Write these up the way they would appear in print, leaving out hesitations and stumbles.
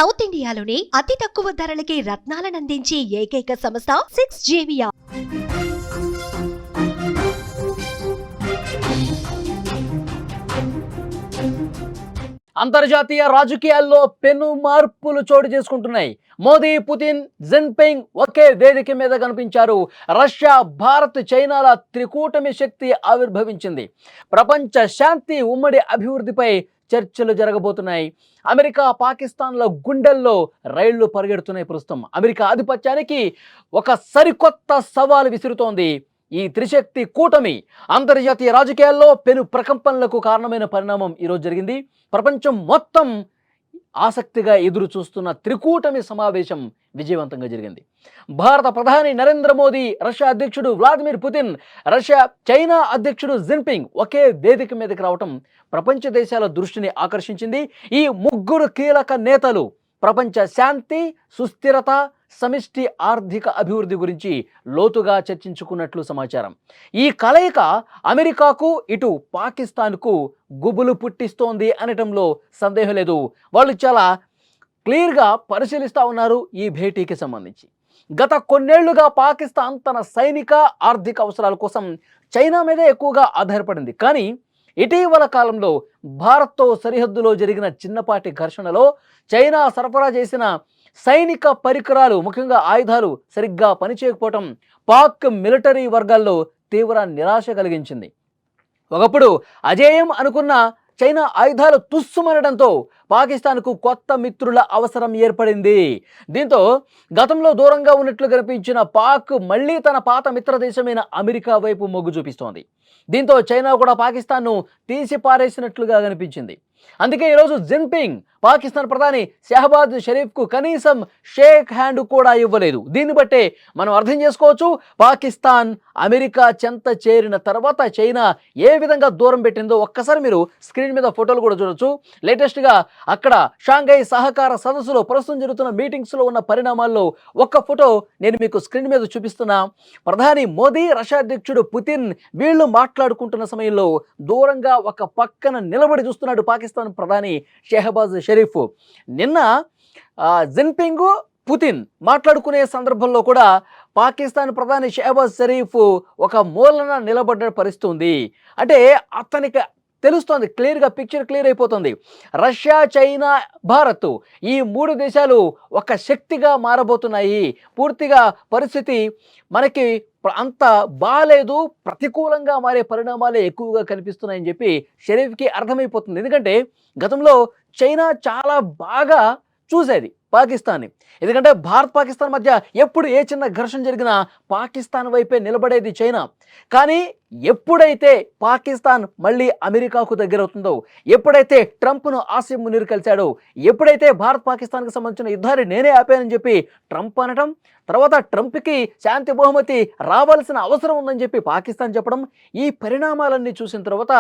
South ఇండియాలోనే అతి తక్కువ ధరలకి రత్నాలనందించే ఏకైక సంస్థ 6JVR. అంతర్జాతీయ రాజకీయాల్లో పెను మార్పులు చోటు చేసుకుంటున్నాయి. మోదీ, పుతిన్, జిన్పింగ్ ఒకే వేదిక మీద కనిపించారు. రష్యా, భారత్, చైనాల త్రికూటమి శక్తి ఆవిర్భవించింది. ప్రపంచ శాంతి, ఉమ్మడి అభివృద్ధిపై చర్చలు జరగబోతున్నాయి. అమెరికా, పాకిస్తాన్ల గుండెల్లో రైళ్లు పరిగెడుతున్నాయి. ప్రస్తుతం అమెరికా ఆధిపత్యానికి ఒక సరికొత్త సవాలు విసురుతోంది ఈ త్రిశక్తి కూటమి. అంతర్జాతీయ రాజకీయాల్లో పెను ప్రకంపనలకు కారణమైన పరిణామం ఈరోజు జరిగింది. ప్రపంచం మొత్తం ఆసక్తిగా ఎదురు చూస్తున్న త్రికూటమి సమావేశం విజయవంతంగా జరిగింది. భారత ప్రధాని నరేంద్ర మోదీ, రష్యా అధ్యక్షుడు వ్లాదిమిర్ పుతిన్, చైనా అధ్యక్షుడు జిన్పింగ్ ఒకే వేదిక మీదకి రావటం ప్రపంచ దేశాల దృష్టిని ఆకర్షించింది. ఈ ముగ్గురు కీలక నేతలు ప్రపంచ శాంతి, సుస్థిరత, సమిష్టి ఆర్థిక అభివృద్ధి గురించి లోతుగా చర్చించుకున్నట్లు సమాచారం. ఈ కలయిక అమెరికాకు, ఇటు పాకిస్తాన్కు గుబులు పుట్టిస్తోంది అనటంలో సందేహం లేదు. వాళ్ళు చాలా క్లియర్గా పరిశీలిస్తూ ఉన్నారు ఈ భేటీకి సంబంధించి. గత కొన్నేళ్లుగా పాకిస్తాన్ తన సైనిక, ఆర్థిక అవసరాల కోసం చైనా మీదే ఎక్కువగా ఆధారపడింది. కానీ ఇటీవల కాలంలో భారత్తో సరిహద్దులో జరిగిన చిన్నపాటి ఘర్షణలో చైనా సరఫరా చేసిన సైనిక పరికరాలు, ముఖ్యంగా ఆయుధాలు సరిగ్గా పనిచేయకపోవటం పాక్ మిలిటరీ వర్గాల్లో తీవ్ర నిరాశ కలిగించింది. ఒకప్పుడు అజేయం అనుకున్న చైనా ఆయుధాలు తుస్సుమనడంతో పాకిస్తాన్కు కొత్త మిత్రుల అవసరం ఏర్పడింది. దీంతో గతంలో దూరంగా ఉన్నట్లు కనిపించిన పాక్ మళ్లీ తన పాత మిత్ర దేశమైన అమెరికా వైపు మొగ్గు చూపిస్తోంది. దీంతో చైనా కూడా పాకిస్తాన్ను తీసి పారేసినట్లుగా కనిపించింది. అందుకే ఈరోజు జిన్పింగ్ పాకిస్తాన్ ప్రధాని షహబాజ్ షరీఫ్కు కనీసం షేక్ హ్యాండ్ కూడా ఇవ్వలేదు. దీన్ని బట్టే మనం అర్థం చేసుకోవచ్చు పాకిస్తాన్ అమెరికా చెంత చేరిన తర్వాత చైనా ఏ విధంగా దూరం పెట్టిందో. ఒక్కసారి మీరు స్క్రీన్ మీద ఫోటోలు కూడా చూడొచ్చు. లేటెస్ట్గా అక్కడ షాంఘై సహకార సదస్సులో ప్రస్తుతం జరుగుతున్న మీటింగ్స్లో ఉన్న పరిణామాల్లో ఒక్క ఫోటో నేను మీకు స్క్రీన్ మీద చూపిస్తున్నా. ప్రధాని మోదీ, రష్యా అధ్యక్షుడు పుతిన్ వీళ్ళు మాట్లాడుకుంటున్న సమయంలో దూరంగా ఒక పక్కన నిలబడి చూస్తున్నాడు పాకిస్తాన్ ప్రధాని షహబాజ్ షరీఫ్. నిన్న జిన్పింగ్, పుతిన్ మాట్లాడుకునే సందర్భంలో కూడా పాకిస్తాన్ ప్రధాని షహబాజ్ షరీఫ్ ఒక మూలన నిలబడ్డ పరిస్థితి ఉంది. అంటే అతనికి తెలుస్తోంది, క్లియర్గా పిక్చర్ క్లియర్ అయిపోతుంది. రష్యా, చైనా, భారత్ ఈ మూడు దేశాలు ఒక శక్తిగా మారబోతున్నాయి. పూర్తిగా పరిస్థితి మనకి అంత బాలేదు, ప్రతికూలంగా మారే పరిణామాలే ఎక్కువగా కనిపిస్తున్నాయని చెప్పి షరీఫ్కి అర్థమైపోతుంది. ఎందుకంటే గతంలో చైనా చాలా బాగా చూసేది పాకిస్తాన్ని. ఎందుకంటే భారత్, పాకిస్తాన్ మధ్య ఎప్పుడు ఏ చిన్న ఘర్షణ జరిగినా పాకిస్తాన్ వైపే నిలబడేది చైనా. కానీ ఎప్పుడైతే పాకిస్తాన్ మళ్ళీ అమెరికాకు దగ్గరవుతుందో, ఎప్పుడైతే ట్రంప్ను ఆసిమ్ మునీర్ కలిశాడో, ఎప్పుడైతే భారత్ పాకిస్తాన్కి సంబంధించిన యుద్ధాన్ని నేనే ఆపానని చెప్పి ట్రంప్ అనటం, తర్వాత ట్రంప్కి శాంతి బహుమతి రావాల్సిన అవసరం ఉందని చెప్పి పాకిస్తాన్ చెప్పడం, ఈ పరిణామాలన్నీ చూసిన తర్వాత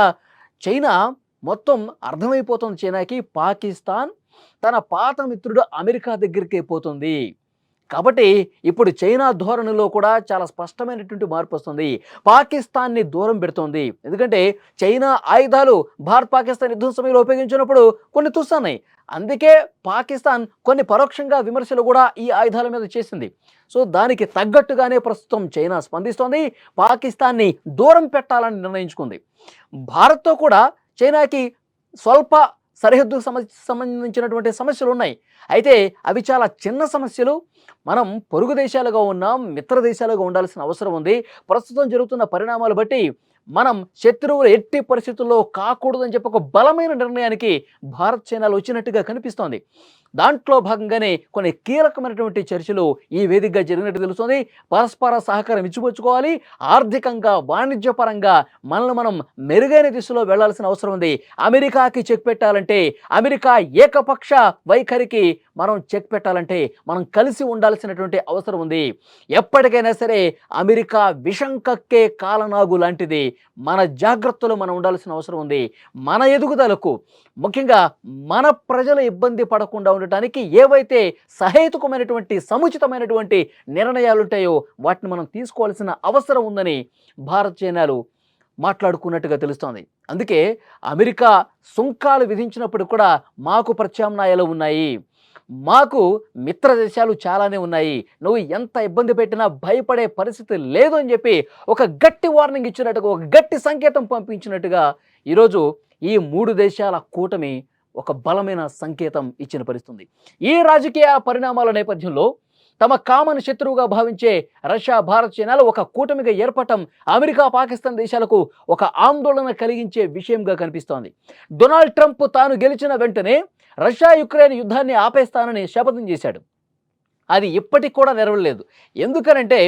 చైనా మొత్తం అర్థమైపోతుంది చైనాకి పాకిస్తాన్ తన పాత మిత్రుడు అమెరికా దగ్గరికి పోతుంది. కాబట్టి ఇప్పుడు చైనా ధోరణిలో కూడా చాలా స్పష్టమైనటువంటి మార్పు వస్తుంది. పాకిస్తాన్ని దూరం పెడుతోంది. ఎందుకంటే చైనా ఆయుధాలు భారత్ పాకిస్తాన్ యుద్ధం సమయంలో ఉపయోగించినప్పుడు కొన్ని తుస్సన్నాయి. అందుకే పాకిస్తాన్ కొన్ని పరోక్షంగా విమర్శలు కూడా ఈ ఆయుధాల మీద చేసింది. సో దానికి తగ్గట్టుగానే ప్రస్తుతం చైనా స్పందిస్తోంది. పాకిస్తాన్ని దూరం పెట్టాలని నిర్ణయించుకుంది. భారత్తో కూడా చైనాకి స్వల్ప సరిహద్దుకు సంబంధించినటువంటి సమస్యలు ఉన్నాయి. అయితే అవి చాలా చిన్న సమస్యలు. మనం పొరుగు దేశాలుగా ఉన్నాం, మిత్ర దేశాలుగా ఉండాల్సిన అవసరం ఉంది. ప్రస్తుతం జరుగుతున్న పరిణామాలు బట్టి మనం శత్రువులు ఎట్టి పరిస్థితుల్లో కాకూడదని చెప్పి ఒక బలమైన నిర్ణయానికి భారత్, చైనాలు వచ్చినట్టుగా కనిపిస్తోంది. దాంట్లో భాగంగానే కొన్ని కీలకమైనటువంటి చర్చలు ఈ వేదికగా జరిగినట్టు తెలుస్తుంది. పరస్పర సహకారం ఇచ్చిపుచ్చుకోవాలి. ఆర్థికంగా, వాణిజ్యపరంగా మనల్ని మనం మెరుగైన దిశలో వెళ్లాల్సిన అవసరం ఉంది. అమెరికాకి చెక్ పెట్టాలంటే, అమెరికా ఏకపక్ష వైఖరికి మనం చెక్ పెట్టాలంటే మనం కలిసి ఉండాల్సినటువంటి అవసరం ఉంది. ఎప్పటికైనా సరే అమెరికా విషం కక్కే కాలనాగు లాంటిది. మన జాగ్రత్తలో మనం ఉండాల్సిన అవసరం ఉంది. మన ఎదుగుదలకు, ముఖ్యంగా మన ప్రజల ఇబ్బంది పడకుండా ఉండటానికి ఏవైతే సహేతుకమైనటువంటి, సముచితమైనటువంటి నిర్ణయాలు ఉంటాయో వాటిని మనం తీసుకోవాల్సిన అవసరం ఉందని భారత్, చైనాలు మాట్లాడుకున్నట్టుగా తెలుస్తోంది. అందుకే అమెరికా సుంకాలు విధించినప్పుడు కూడా మాకు ప్రత్యామ్నాయాలు ఉన్నాయి, మాకు మిత్ర దేశాలు చాలానే ఉన్నాయి, నువ్వు ఎంత ఇబ్బంది పెట్టినా భయపడే పరిస్థితి లేదు అని చెప్పి ఒక గట్టి వార్నింగ్ ఇచ్చినట్టుగా, ఒక గట్టి సంకేతం పంపించినట్టుగా ఈరోజు ఈ 3 దేశాల కూటమి ఒక బలమైన సంకేతం ఇచ్చిన పరిస్థితి. ఈ రాజకీయ పరిణామాల నేపథ్యంలో తమ కామన్ శత్రువుగా భావించే రష్యా, భారత్, చైనాలు ఒక కూటమిగా ఏర్పడటం అమెరికా, పాకిస్తాన్ దేశాలకు ఒక ఆందోళన కలిగించే విషయంగా కనిపిస్తోంది. డొనాల్డ్ ట్రంప్ తాను గెలిచిన వెంటనే రష్యా యుక్రెయిన్ యుద్ధాన్ని ఆపేస్తానని శపథం చేశాడు. అది ఇప్పటికి కూడా నెరవేరలేదు. ఎందుకనంటే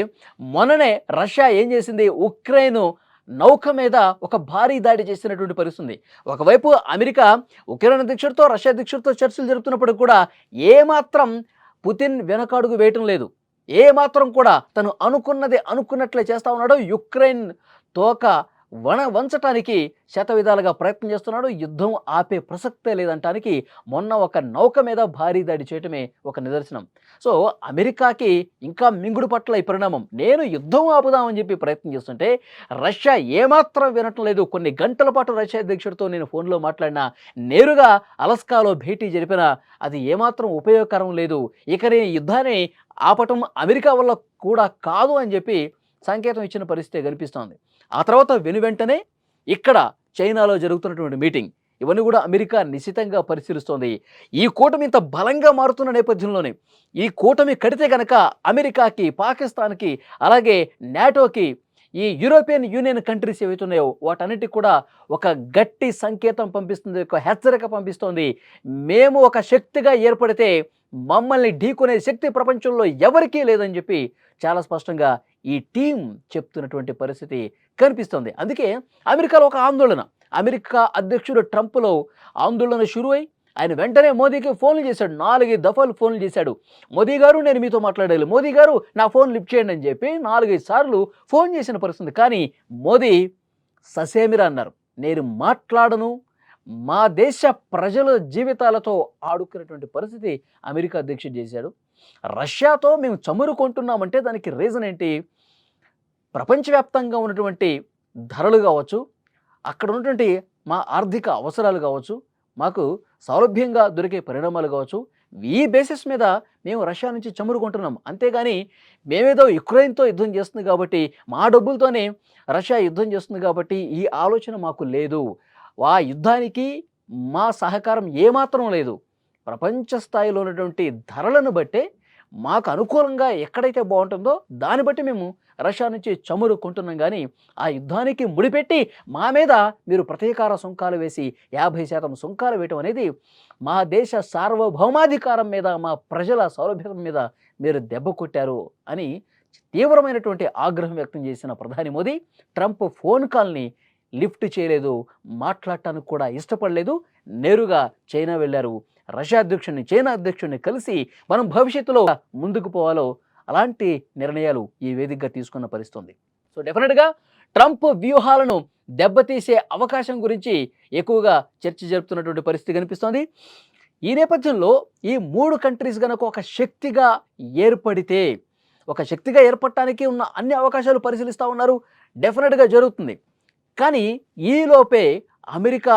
మొన్ననే రష్యా ఏం చేసింది, ఉక్రెయిన్ నౌక మీద ఒక భారీ దాడి చేసినటువంటి పరిస్థితి. ఒకవైపు అమెరికా ఉక్రెయిన్ అధ్యక్షుడితో, రష్యా అధ్యక్షుడితో చర్చలు జరుపుతున్నప్పుడు కూడా ఏమాత్రం పుతిన్ వెనకడుగు వేయటం లేదు. ఏమాత్రం కూడా తను అనుకున్నది అనుకున్నట్లే చేస్తా ఉన్నాడు. యుక్రెయిన్ తోక వంచటానికి శతవిధాలుగా ప్రయత్నం చేస్తున్నాడు. యుద్ధం ఆపే ప్రసక్తే లేదంటానికి మొన్న ఒక నౌక మీద భారీ దాడి చేయటమే ఒక నిదర్శనం. సో అమెరికాకి ఇంకా మింగుడు పట్ల ఈ పరిణామం. నేను యుద్ధం ఆపుదామని చెప్పి ప్రయత్నం చేస్తుంటే రష్యా ఏమాత్రం వినటం లేదు. కొన్ని గంటల పాటు రష్యా అధ్యక్షుడితో నేను ఫోన్లో మాట్లాడినా, నేరుగా అలస్కాలో భేటీ జరిపినా అది ఏమాత్రం ఉపయోగకరం లేదు. ఇక నేను యుద్ధాన్ని ఆపటం అమెరికా వల్ల కూడా కాదు అని చెప్పి సంకేతం ఇచ్చిన పరిస్థితి కనిపిస్తోంది. ఆ తర్వాత వెనువెంటనే ఇక్కడ చైనాలో జరుగుతున్నటువంటి మీటింగ్, ఇవన్నీ కూడా అమెరికా నిశితంగా పరిశీలిస్తోంది. ఈ కూటమి ఇంత బలంగా మారుతున్న నేపథ్యంలోనే ఈ కూటమి కడితే కనుక అమెరికాకి, పాకిస్తాన్కి, అలాగే నాటోకి, ఈ యూరోపియన్ యూనియన్ కంట్రీస్ ఏవైతున్నాయో వాటన్నిటికి కూడా ఒక గట్టి సంకేతం పంపిస్తుంది, ఒక హెచ్చరిక పంపిస్తోంది. మేము ఒక శక్తిగా ఏర్పడితే మమ్మల్ని ఢీకొనే శక్తి ప్రపంచంలో ఎవరికీ లేదని చెప్పి చాలా స్పష్టంగా ఈ టీం చెప్తున్నటువంటి పరిస్థితి కనిపిస్తుంది. అందుకే అమెరికాలో ఒక ఆందోళన, అమెరికా అధ్యక్షుడు ట్రంప్లో ఆందోళన షురువై ఆయన వెంటనే మోదీకి ఫోన్లు చేశాడు. 4 దఫాలు ఫోన్లు చేశాడు. మోదీ గారు, నేను మీతో మాట్లాడాలి, మోదీ గారు నా ఫోన్ లిఫ్ట్ చేయండి అని చెప్పి 4-5 సార్లు ఫోన్ చేసిన పరిస్థితి. కానీ మోదీ ససేమిరా అన్నారు, నేను మాట్లాడను, మా దేశ ప్రజల జీవితాలతో ఆడుకునేటువంటి పరిస్థితి అమెరికా అధ్యక్షుడు చేశాడు. రష్యాతో మేము చమురుకుంటున్నామంటే దానికి రీజన్ ఏంటి? ప్రపంచవ్యాప్తంగా ఉన్నటువంటి ధరలు కావచ్చు, అక్కడ ఉన్నటువంటి మా ఆర్థిక అవసరాలు కావచ్చు, మాకు సౌలభ్యంగా దొరికే పరిణామాలు కావచ్చు, ఈ బేసిస్ మీద మేము రష్యా నుంచి చమురుకుంటున్నాం. అంతేగాని మేమేదో యుక్రెయిన్తో యుద్ధం చేస్తుంది కాబట్టి, మా డబ్బులతోనే రష్యా యుద్ధం చేస్తుంది కాబట్టి ఈ ఆలోచన మాకు లేదు. ఆ యుద్ధానికి మా సహకారం ఏమాత్రం లేదు. ప్రపంచ స్థాయిలో ఉన్నటువంటి ధరలను బట్టే మాకు అనుకూలంగా ఎక్కడైతే బాగుంటుందో దాన్ని బట్టి మేము రష్యా నుంచి చమురు కొంటున్నాం. కానీ ఆ యుద్ధానికి ముడిపెట్టి మా మీద మీరు ప్రతీకార సుంకాలు వేసి 50% సుంకాలు వేయటం అనేది మా దేశ సార్వభౌమాధికారం మీద, మా ప్రజల సౌలభ్యం మీద మీరు దెబ్బ కొట్టారు అని తీవ్రమైనటువంటి ఆగ్రహం వ్యక్తం చేసిన ప్రధాని మోదీ ట్రంప్ ఫోన్ కాల్ని లిఫ్ట్ చేయలేదు, మాట్లాడటానికి కూడా ఇష్టపడలేదు. నేరుగా చైనా వెళ్ళారు. రష్యా అధ్యక్షుడిని, చైనా అధ్యక్షుడిని కలిసి మనం భవిష్యత్తులో ముందుకు పోవాలో అలాంటి నిర్ణయాలు ఈ వేదికగా తీసుకున్న పరిస్థితుంది. సో డెఫినెట్గా ట్రంప్ వ్యూహాలను దెబ్బతీసే అవకాశం గురించి ఎక్కువగా చర్చ జరుపుతున్నటువంటి పరిస్థితి కనిపిస్తోంది. ఈ నేపథ్యంలో ఈ 3 కంట్రీస్ కనుక ఒక శక్తిగా ఏర్పడితే, ఒక శక్తిగా ఏర్పడటానికి ఉన్న అన్ని అవకాశాలు పరిశీలిస్తూ ఉన్నారు. డెఫినెట్గా జరుగుతుంది. కానీ ఈలోపే అమెరికా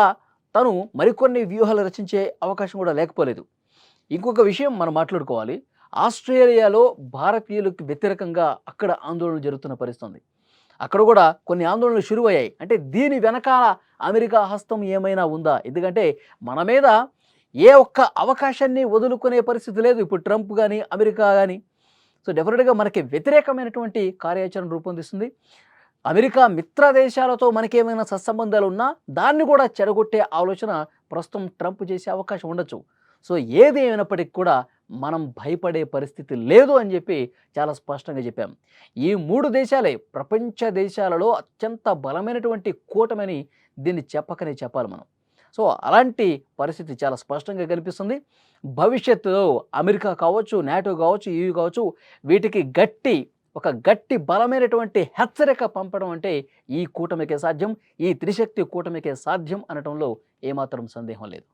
తను మరికొన్ని వ్యూహాలు రచించే అవకాశం కూడా లేకపోలేదు. ఇంకొక విషయం మనం మాట్లాడుకోవాలి. ఆస్ట్రేలియాలో భారతీయులకు వ్యతిరేకంగా అక్కడ ఆందోళనలు జరుగుతున్న పరిస్థితి. అక్కడ కూడా కొన్ని ఆందోళనలు షురువయ్యాయి. అంటే దీని వెనకాల అమెరికా హస్తం ఏమైనా ఉందా? ఎందుకంటే మన మీద ఏ ఒక్క అవకాశాన్ని వదులుకునే పరిస్థితి లేదు ఇప్పుడు ట్రంప్ కానీ, అమెరికా కానీ. సో డెఫినెట్గా మనకి వ్యతిరేకమైనటువంటి కార్యాచరణ రూపొందిస్తుంది. అమెరికా మిత్ర దేశాలతో మనకేమైనా సత్సంబంధాలు ఉన్నా దాన్ని కూడా చెడగొట్టే ఆలోచన ప్రస్తుతం ట్రంప్ చేసే అవకాశం ఉండొచ్చు. సో ఏది ఏమైనప్పటికీ కూడా మనం భయపడే పరిస్థితి లేదు అని చెప్పి చాలా స్పష్టంగా చెప్పాం. ఈ 3 దేశాలే ప్రపంచ దేశాలలో అత్యంత బలమైనటువంటి కూటమని దీన్ని చెప్పకనే చెప్పాలి మనం. సో అలాంటి పరిస్థితి చాలా స్పష్టంగా కనిపిస్తుంది. భవిష్యత్తులో అమెరికా కావచ్చు, నాటో కావచ్చు, EU కావచ్చు, వీటికి ఒక గట్టి బలమైనటువంటి హెచ్చరిక పంపడం అంటే ఈ కూటమికే సాధ్యం, ఈ త్రిశక్తి కూటమికే సాధ్యం అనటంలో ఏమాత్రం సందేహం లేదు.